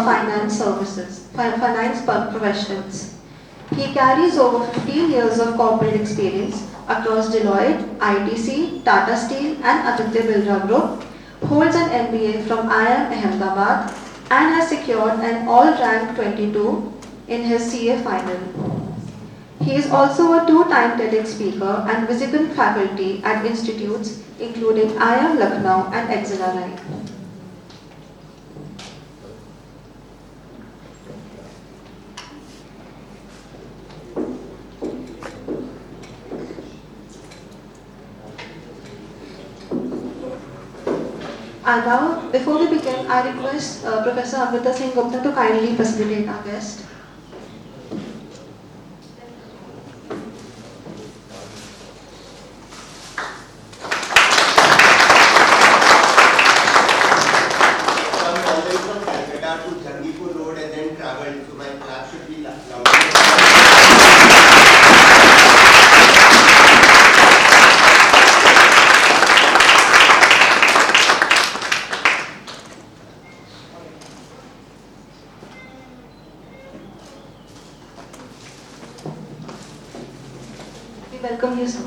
finance professionals. He carries over 15 years of corporate experience across Deloitte, ITC, Tata Steel and Aditya Birla Group, holds an MBA from IIM Ahmedabad and has secured an all-rank 22 in his CA final. He is also a two-time TEDx speaker and visible faculty at institutes including IIM Lucknow and XLRI. And now, before we begin, I request Professor Amrita Singh Gupta to kindly facilitate our guest. Welcome you, sir.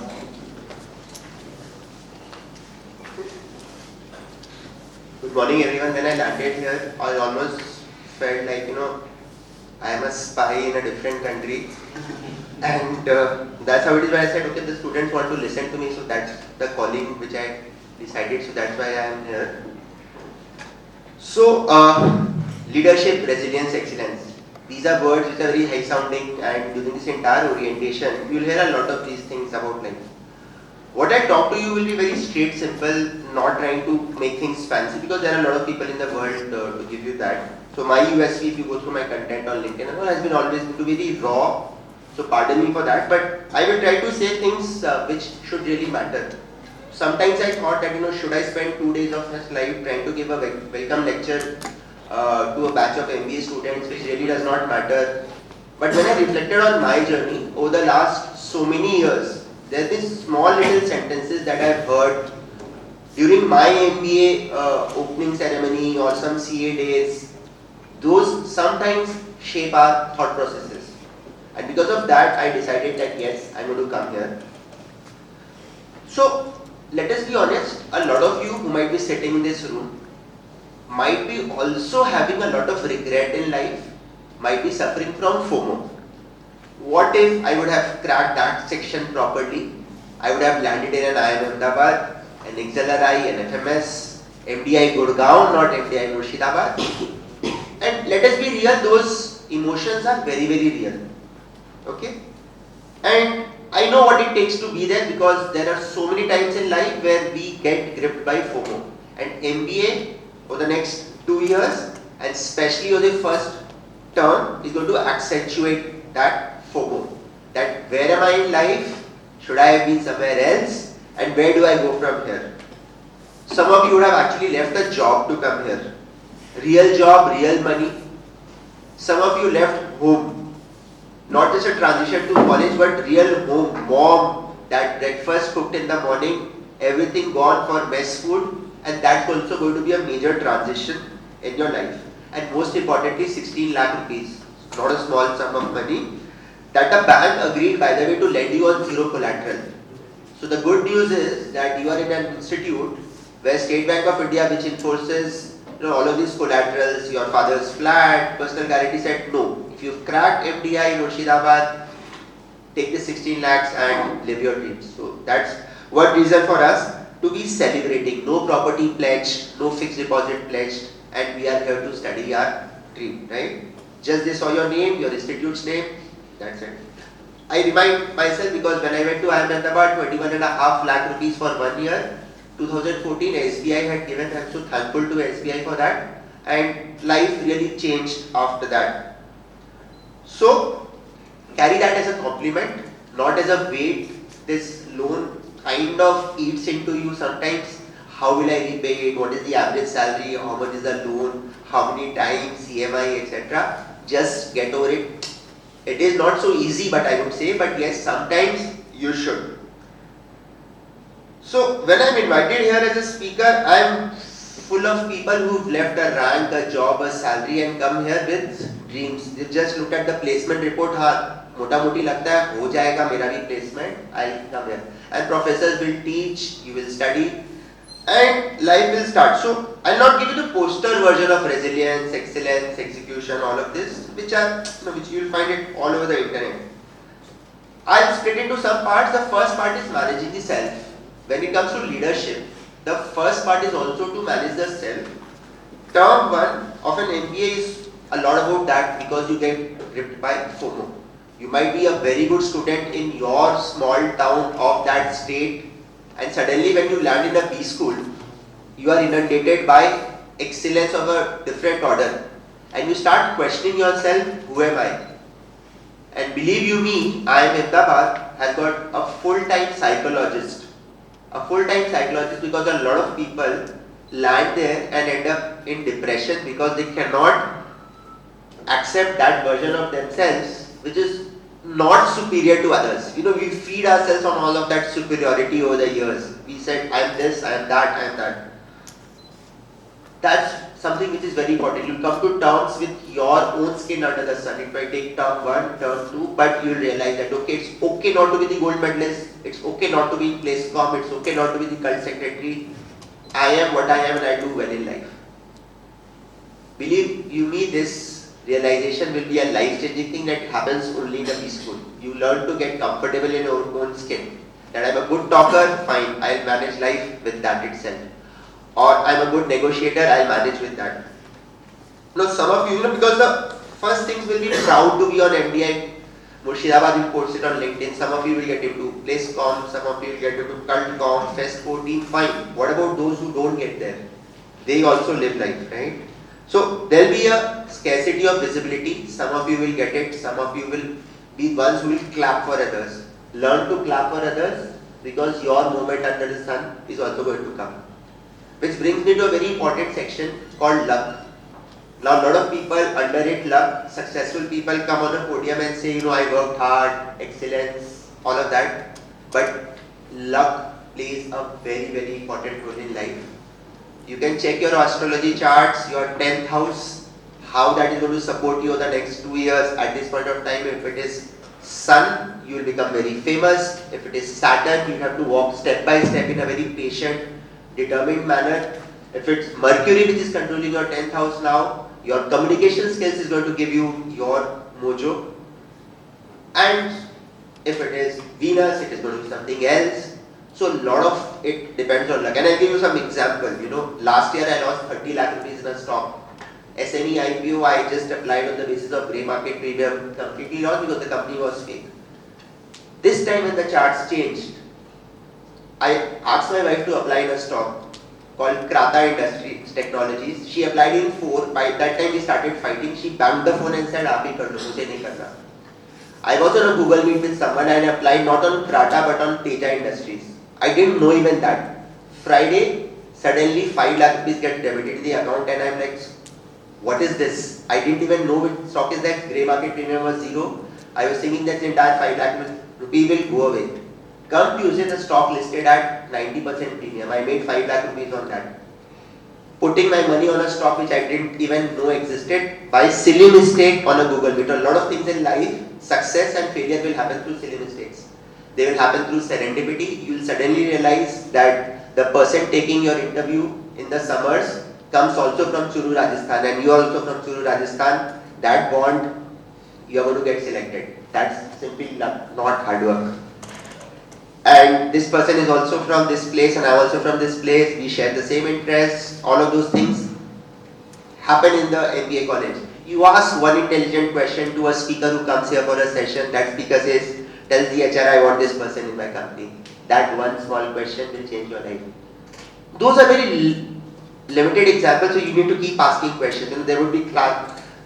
Good morning, everyone. When I landed here, I almost felt like, I am a spy in a different country. And that's how it is when I said, okay, the students want to listen to me, so that's the calling which I decided, so that's why I am here. So, leadership, resilience, excellence. These are words which are very high sounding, and during this entire orientation, you will hear a lot of these things about life. What I talk to you will be very straight, simple, not trying to make things fancy, because there are a lot of people in the world to give you that. So my USP, if you go through my content on LinkedIn, has been always to be very raw. So pardon me for that, but I will try to say things which should really matter. Sometimes I thought that, should I spend 2 days of my life trying to give a welcome lecture to a batch of MBA students, which really does not matter. But when I reflected on my journey over the last so many years, there have been small little sentences that I've heard during my MBA opening ceremony or some CA days. Those sometimes shape our thought processes. And because of that, I decided that yes, I'm going to come here. So, let us be honest, a lot of you who might be sitting in this room might be also having a lot of regret in life, might be suffering from FOMO. What if I would have cracked that section properly? I would have landed in an IIM Ahmedabad, an XLRI, an FMS, MDI Gurgaon, not MDI Murshidabad. And let us be real, those emotions are very, very real. Okay? And I know what it takes to be there, because there are so many times in life where we get gripped by FOMO. And MBA over the next 2 years, and especially over the first term, is going to accentuate that FOMO. That where am I in life? Should I have been somewhere else? And where do I go from here? Some of you would have actually left a job to come here. Real job, real money. Some of you left home. Not just a transition to college, but real home. Mom, that breakfast cooked in the morning, everything gone for mess food. And that's also going to be a major transition in your life. And most importantly, 16 lakh rupees, not a small sum of money, that the bank agreed, by the way, to lend you on zero collateral. So the good news is that you are in an institute where State Bank of India, which enforces all of these collaterals, your father's flat, personal guarantee, said no. If you've cracked MDI Murshidabad, take the 16 lakhs and live your dreams. So that's one reason for us to be celebrating. No property pledged, no fixed deposit pledged, and we are here to study our dream, right? Just they saw your name, your institute's name, that's it. I remind myself, because when I went to IIM Ahmedabad, 21.5 lakh rupees for 1 year, 2014 SBI had given, I'm so thankful to SBI for that, and life really changed after that. So, carry that as a compliment, not as a weight. This loan kind of eats into you sometimes. How will I repay it? What is the average salary? How much is the loan? How many times? EMI, etc. Just get over it. It is not so easy, but I would say, but yes, sometimes you should. So when I'm invited here as a speaker, I'm full of people who've left a rank, a job, a salary and come here with dreams. They just look at the placement report, हाँ मोटा मोटी लगता है हो जाएगा मेरा भी placement, I'll come here. And professors will teach, you will study, and life will start. So I'll not give you the poster version of resilience, excellence, execution, all of this, which you will find it all over the internet. I'll split into some parts. The first part is managing the self. When it comes to leadership, the first part is also to manage the self. Term 1 of an MBA is a lot about that because you get gripped by FOMO. You might be a very good student in your small town of that state, and suddenly when you land in a B school, you are inundated by excellence of a different order, and you start questioning yourself, who am I? And believe you me, IIM Ahmedabad has got a full-time psychologist. A full-time psychologist because a lot of people land there and end up in depression because they cannot accept that version of themselves which is not superior to others. You know, we feed ourselves on all of that superiority over the years. We said, I am this, I am that, I am that. That's something which is very important. You come to terms with your own skin under the sun. It might take term 1, term 2, but you'll realize that okay, it's okay not to be the gold medalist, it's okay not to be in place com, it's okay not to be the cult secretary. I am what I am and I do well in life. Believe you me, this realization will be a life-changing thing that happens only in a peaceful. You learn to get comfortable in your own skin. That I'm a good talker, fine, I'll manage life with that itself. Or I'm a good negotiator, I'll manage with that. Now some of you, because the first things will be proud to be on MDI Murshidabad, you post it on LinkedIn. Some of you will get into PlaceCom, some of you will get into CultCom, Fest 14, fine. What about those who don't get there? They also live life, right? So there will be a scarcity of visibility. Some of you will get it, some of you will be ones who will clap for others. Learn to clap for others because your moment under the sun is also going to come. Which brings me to a very important section called luck. Now a lot of people underrate luck. Successful people come on a podium and say, you know, I worked hard, excellence, all of that. But luck plays a very, very important role in life. You can check your astrology charts, your 10th house, how that is going to support you over the next 2 years at this point of time. If it is Sun, you will become very famous. If it is Saturn, you have to walk step by step in a very patient, determined manner. If it's Mercury which is controlling your 10th house now, your communication skills is going to give you your mojo. And if it is Venus, it is going to be something else. So a lot of it depends on luck. And I'll give you some example. You know, last year I lost 30 lakh rupees in a stock. SME IPO I just applied on the basis of grey market premium, completely lost because the company was fake. This time when the charts changed, I asked my wife to apply in a stock called Krata Industries Technologies. She applied in 4. By that time we started fighting. She banged the phone and said, "Aap hi kar lo, mujhe nahi karna." I was on a Google Meet with someone and applied not on Krata but on Teja Industries. I didn't know even that. Friday, suddenly 5 lakh rupees get debited in the account and I'm like, what is this? I didn't even know which stock is that. Grey market premium was 0. I was thinking that the entire 5 lakh rupee will go away. Come Tuesday, the stock listed at 90% premium. I made 5 lakh rupees on that. Putting my money on a stock which I didn't even know existed by silly mistake on a Google Meet. A lot of things in life, success and failure will happen through silly mistakes. They will happen through serendipity. You will suddenly realize that the person taking your interview in the summers comes also from Churu, Rajasthan, and you are also from Churu, Rajasthan. That bond, you are going to get selected. That's simply luck, not hard work. And this person is also from this place and I am also from this place, we share the same interests, all of those things happen in the MBA college. You ask one intelligent question to a speaker who comes here for a session, that speaker says, tells the HR, I want this person in my company. That one small question will change your life. Those are very limited examples, so you need to keep asking questions. You know, there would be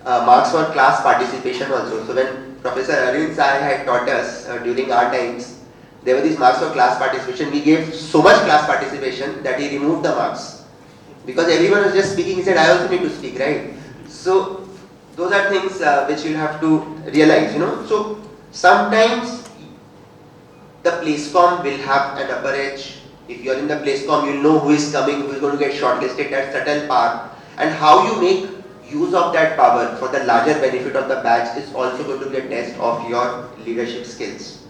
marks for class participation also. So when Professor Arvind Sai had taught us during our times, there were these marks for class participation. We gave so much class participation that he removed the marks. Because everyone was just speaking, he said, I also need to speak, right? So, those are things which you'll have to realize, you know. So, sometimes the PlaceCom will have an upper edge, If you're in the placecom, you'll know who is coming, who is going to get shortlisted, that certain power. And how you make use of that power for the larger benefit of the batch is also going to be a test of your leadership skills.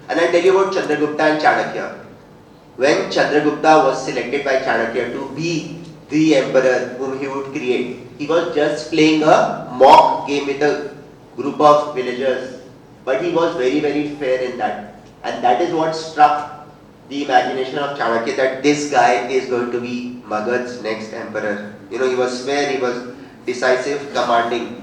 And I'll tell you about Chandragupta and Chanakya. When Chandragupta was selected by Chanakya to be the emperor whom he would create, he was just playing a mock game with a group of villagers, but he was very, very fair in that. And that is what struck the imagination of Chanakya, that this guy is going to be Magadh's next emperor. He was fair, he was decisive, commanding.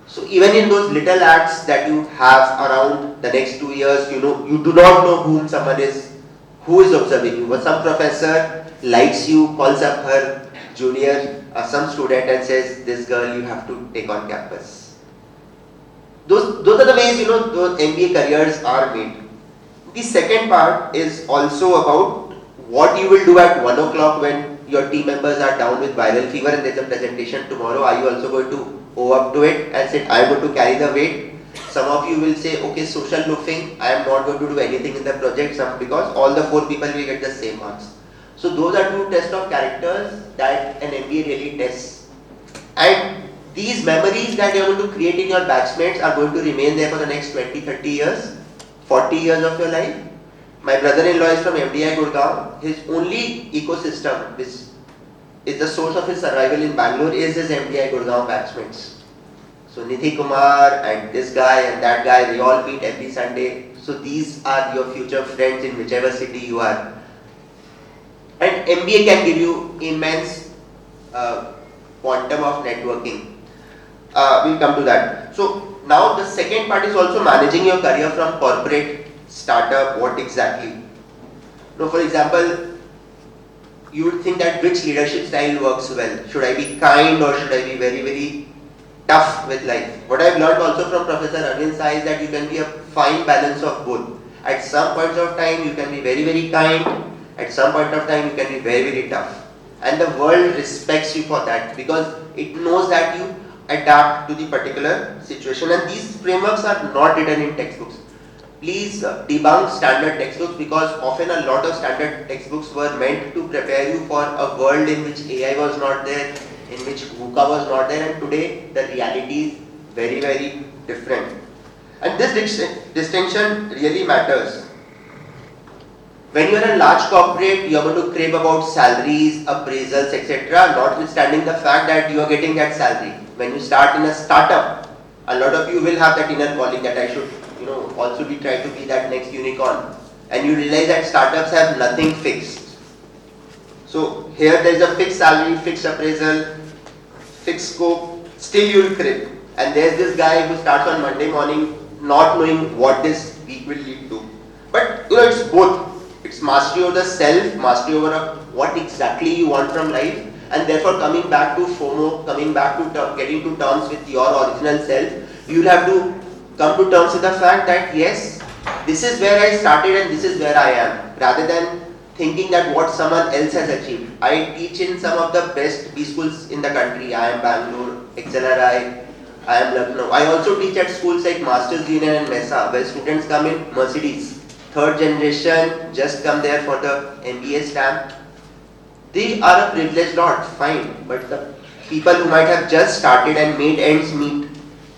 So even in those little acts that you have around the next 2 years, you do not know whom someone is, who is observing you. But some professor likes you, calls up her junior, some student and says, this girl you have to take on campus. Those are the ways, those MBA careers are made. The second part is also about what you will do at 1 o'clock when your team members are down with viral fever and there's a presentation tomorrow. Are you also going to owe up to it and say, I am going to carry the weight? Some of you will say, okay, social loafing, I am not going to do anything in the project because all the 4 people will get the same marks. So those are 2 tests of characters that an MBA really tests. And these memories that you are going to create in your batchmates are going to remain there for the next 20, 30 years, 40 years of your life. My brother-in-law is from MDI Gurgaon. His only ecosystem, which is the source of his survival in Bangalore, is his MDI Gurgaon batchmates. So Nidhi Kumar and this guy and that guy, they all meet every Sunday. So these are your future friends in whichever city you are. And MBA can give you immense quantum of networking. We'll come to that. So now the second part is also managing your career from corporate, startup, what exactly. Now for example, you would think that which leadership style works well. Should I be kind or should I be very, very tough with life? What I've learned also from Professor Arvind Sai is that you can be a fine balance of both. At some points of time you can be very, very kind. At some point of time you can be very, very tough. And the world respects you for that because it knows that you adapt to the particular situation, and these frameworks are not written in textbooks. Please debunk standard textbooks because often a lot of standard textbooks were meant to prepare you for a world in which AI was not there, in which VUCA was not there, and today the reality is very, very different. And this distinction really matters. When you are a large corporate, you are going to crave about salaries, appraisals, etc., notwithstanding the fact that you are getting that salary. When you start in a startup, a lot of you will have that inner calling that I should, also be trying to be that next unicorn. And you realize that startups have nothing fixed. So here there is a fixed salary, fixed appraisal, fixed scope, still you will crave. And there's this guy who starts on Monday morning not knowing what this week will lead to. But it's both. It's mastery over the self, mastery over what exactly you want from life, and therefore coming back to FOMO, coming back to getting to terms with your original self. You will have to come to terms with the fact that yes, this is where I started and this is where I am, rather than thinking that what someone else has achieved. I teach in some of the best B schools in the country. I am Bangalore, XLRI, I am Lucknow. I also teach at schools like Masters Union and Mesa, where students come in Mercedes. 3rd generation, just come there for the MBA stamp. They are a privileged lot, fine. But the people who might have just started and made ends meet,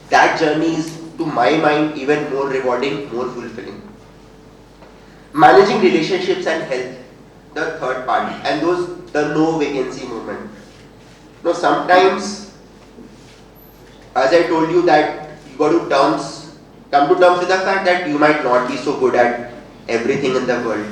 that journey is, to my mind, even more rewarding, more fulfilling. Managing relationships and health, the third part, and the no vacancy movement. Now sometimes, as I told you, that you got to come to terms with the fact that you might not be so good at everything in the world.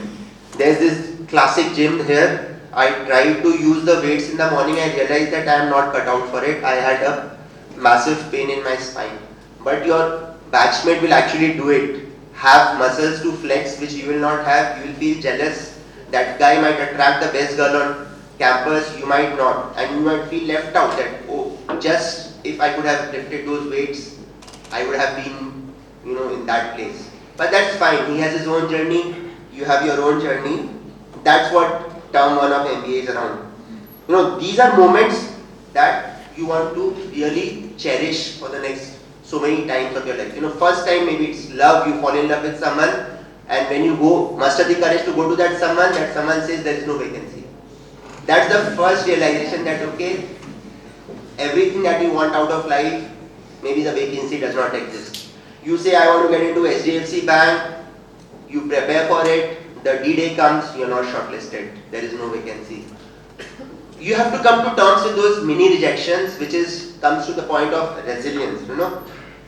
There's this classic gym here. I tried to use the weights in the morning. I realized that I am not cut out for it. I had a massive pain in my spine. But your batchmate will actually do it. Have muscles to flex which you will not have. You will feel jealous. That guy might attract the best girl on campus. You might not. And you might feel left out that, oh, just if I could have lifted those weights, I would have been, in that place. But that's fine. He has his own journey. You have your own journey. That's what term 1 of MBA is around. These are moments that you want to really cherish for the next so many times of your life. First time maybe it's love. You fall in love with someone. and when you go, muster the courage to go to that someone says there is no vacancy. That's the first realization that okay, everything that you want out of life, maybe the vacancy does not exist. You say I want to get into HDFC Bank, you prepare for it, the D-Day comes, you are not shortlisted, there is no vacancy. You have to come to terms with those mini rejections, which comes to the point of resilience.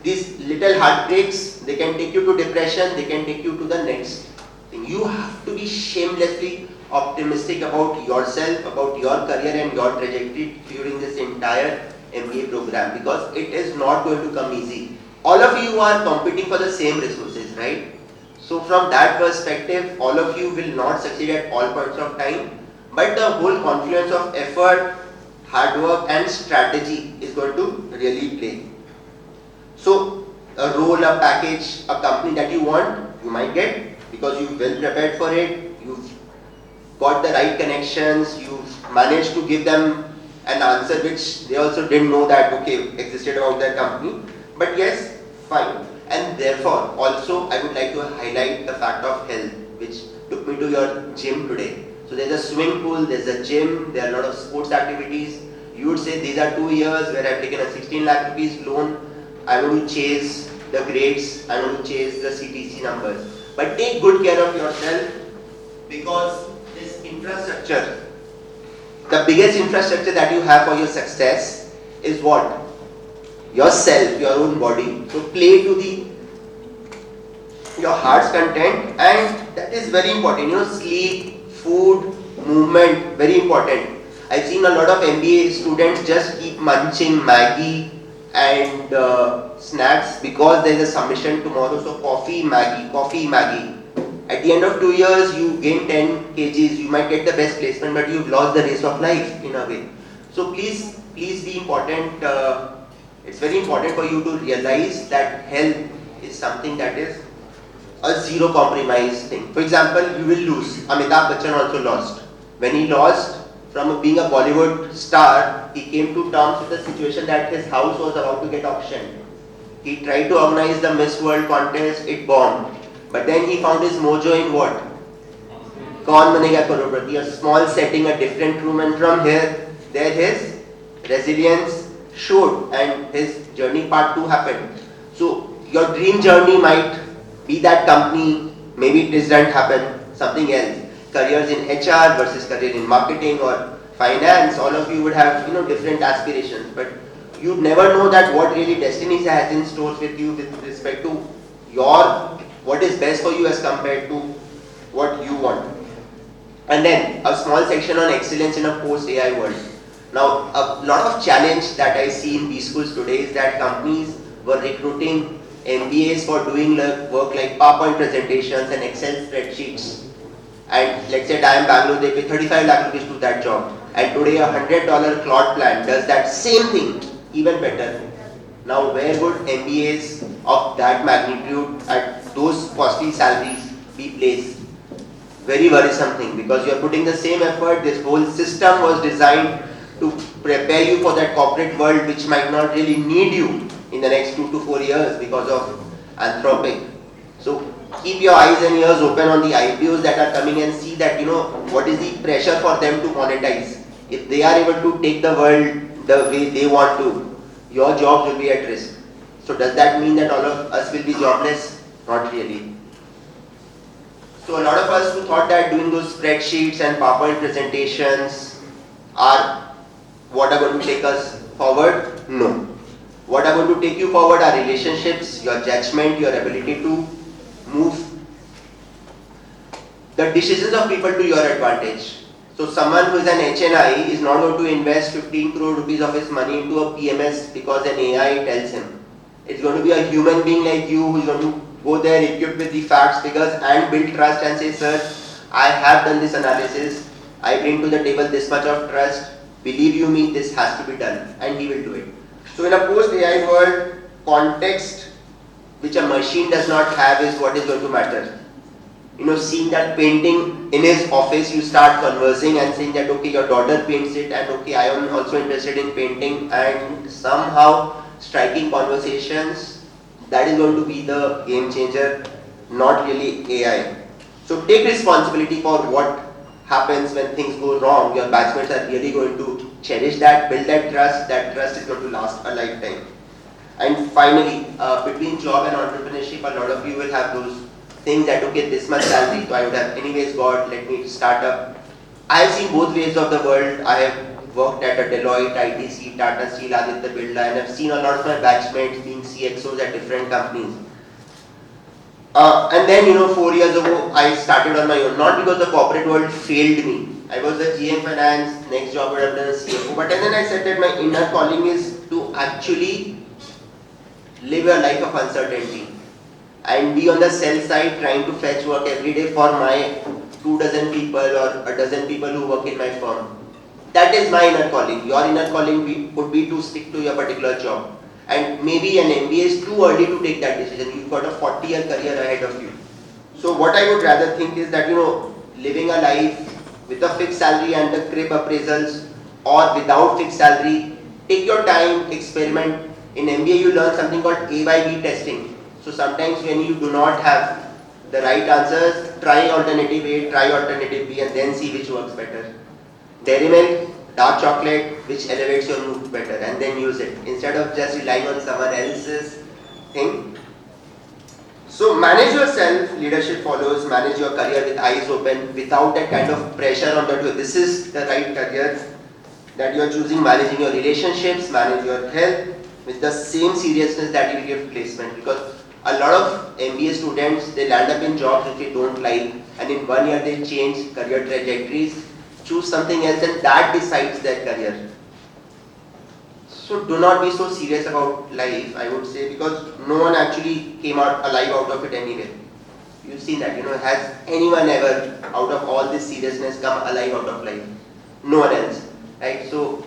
These little heartbreaks, they can take you to depression, they can take you to the next thing. You have to be shamelessly optimistic about yourself, about your career and your trajectory during this entire MBA program, because it is not going to come easy. All of you are competing for the same resources, right? So from that perspective, all of you will not succeed at all points of time, but the whole confluence of effort, hard work and strategy is going to really play. So a role, a package, a company that you want, you might get because you've well prepared for it, you've got the right connections, you've managed to give them an answer which they also didn't know that okay existed about their company. But yes, fine. And therefore also I would like to highlight the fact of health, which took me to your gym today. So there's a swimming pool, there's a gym, there are a lot of sports activities. You would say these are 2 years where I've taken a 16 lakh rupees loan. I want to chase the grades, I want to chase the CTC numbers. But take good care of yourself, because this infrastructure, the biggest infrastructure that you have for your success is what? Yourself, your own body. So play to your heart's content, and that is very important. Sleep, food, movement, very important. I've seen a lot of MBA students just keep munching Maggie and snacks because there is a submission tomorrow. So coffee, Maggie. At the end of 2 years, you gain 10 kgs. You might get the best placement, but you've lost the race of life in a way. So please be important. It's very important for you to realize that health is something that is a zero compromise thing. For example, you will lose. Amitabh Bachchan also lost. When he lost from being a Bollywood star, he came to terms with the situation that his house was about to get auctioned. He tried to organize the Miss World contest, it bombed. But then he found his mojo in what? Kaun Banega Crorepati, a small setting, a different room, and from here, there his resilience showed and his journey part 2 happened. So your dream journey might be that company, maybe it doesn't happen, something else. Careers in HR versus career in marketing or finance, all of you would have different aspirations, but you never know that what really destiny has in store with you with respect to what is best for you as compared to what you want. And then a small section on excellence in a post-AI world. Now, a lot of challenge that I see in B schools today is that companies were recruiting MBAs for doing work like PowerPoint presentations and Excel spreadsheets. And let's say I am Bangalore, they pay 35 lakh rupees to that job. And today a $100 Claude plan does that same thing, even better. Now, where would MBAs of that magnitude at those costly salaries be placed? Very worrisome thing, because you are putting the same effort. This whole system was designed to prepare you for that corporate world which might not really need you in the next 2 to 4 years because of Anthropic. So keep your eyes and ears open on the IPOs that are coming and see that what is the pressure for them to monetize. If they are able to take the world the way they want to, your jobs will be at risk. So does that mean that all of us will be jobless? Not really. So a lot of us who thought that doing those spreadsheets and PowerPoint presentations are what are going to take us forward? No. What are going to take you forward are relationships, your judgment, your ability to move the decisions of people to your advantage. So someone who is an HNI is not going to invest 15 crore rupees of his money into a PMS because an AI tells him. It's going to be a human being like you who is going to go there equipped with the facts, figures and build trust and say, sir, I have done this analysis, I bring to the table this much of trust, believe you me, this has to be done, and he will do it. So in a post-AI world, context which a machine does not have is what is going to matter. Seeing that painting in his office, you start conversing and saying that okay, your daughter paints it and okay, I am also interested in painting, and somehow striking conversations, that is going to be the game changer. not really AI. So take responsibility for what happens when things go wrong. Your batchmates are really going to cherish that, build that trust. That trust is going to last a lifetime. And finally, between job and entrepreneurship, a lot of you will have those things that, okay, this much salary, so I would have anyways got, let me start up. I have seen both ways of the world. I have worked at a Deloitte, ITC, Tata Steel, Aditya Birla, and I've seen a lot of my batchmates being CXOs at different companies. And then, 4 years ago, I started on my own, not because the corporate world failed me. I was a GM finance, next job I would have done a CFO, but then I said that my inner calling is to actually live a life of uncertainty and be on the sell side trying to fetch work every day for my 24 people or a dozen people who work in my firm. That is my inner calling. Your inner calling would be to stick to your particular job. And maybe an MBA is too early to take that decision. You've got a 40-year career ahead of you. So what I would rather think is that, living a life with a fixed salary and the crib appraisals or without fixed salary, take your time, experiment. In MBA you learn something called A by B testing. So sometimes when you do not have the right answers, try alternative A, try alternative B and then see which works better. Dairy milk, dark chocolate, which elevates your mood better, and then use it instead of just relying on someone else's thing. So manage yourself, leadership follows, manage your career with eyes open without that kind of pressure on that this is the right career that you are choosing, managing your relationships, manage your health with the same seriousness that you give placement, because a lot of MBA students, they land up in jobs which they don't like, and in 1 year they change career trajectories, choose something else, and that decides their career. So do not be so serious about life, I would say, because no one actually came out alive out of it anyway. You've seen that, has anyone ever out of all this seriousness come alive out of life? No one else, right? So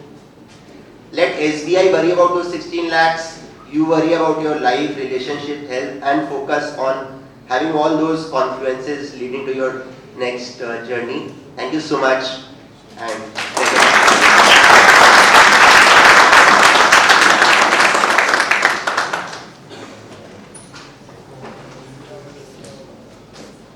let SBI worry about those 16 lakhs, you worry about your life, relationship, health, and focus on having all those confluences leading to your next journey. Thank you so much, and